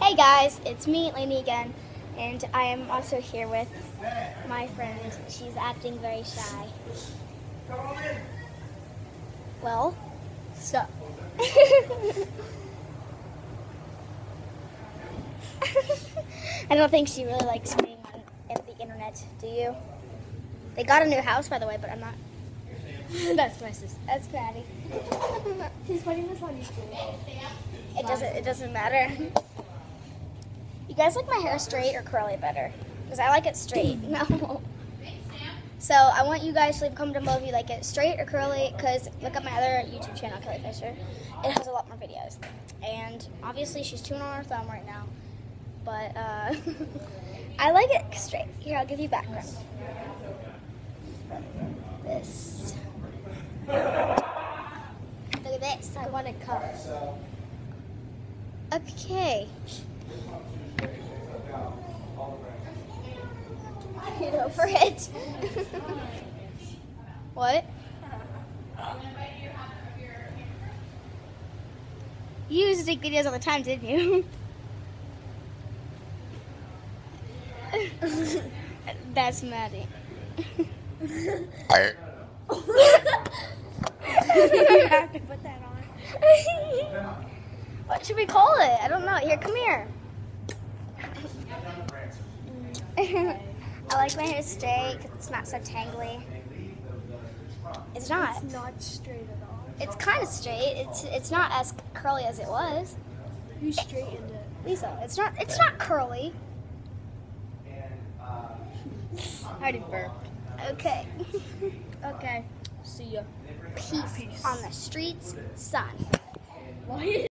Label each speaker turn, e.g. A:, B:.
A: Hey guys, it's me, Lainey again, and I am also here with my friend. She's acting very shy. Well, so. I don't think she really likes being on the internet, do you? They got a new house, by the way, but I'm not. That's my sister. That's Patty.
B: She's putting this on YouTube.
A: It doesn't matter. You guys like my hair straight or curly better? Because I like it straight. No. So I want you guys to leave a comment down below if you like it straight or curly, because look up my other YouTube channel, Kelly Fisher. It has a lot more videos. And obviously she's chewing on her thumb right now. But I like it straight. Here, I'll give you background. This. Look at this.
B: I want it cut.
A: Okay. Get over it. What? You used to take videos all the time, didn't you? That's Maddie.
B: You have to put that on.
A: What should we call it? I don't know. Here, come here. I like my hair straight because it's not so tangly. It's not.
B: It's not straight at all.
A: It's kind of straight. It's not as curly as it was.
B: You straightened it.
A: Lisa, it's not curly.
B: I did burp.
A: Okay.
B: Okay. See ya.
A: Peace on the streets, son.
B: Why?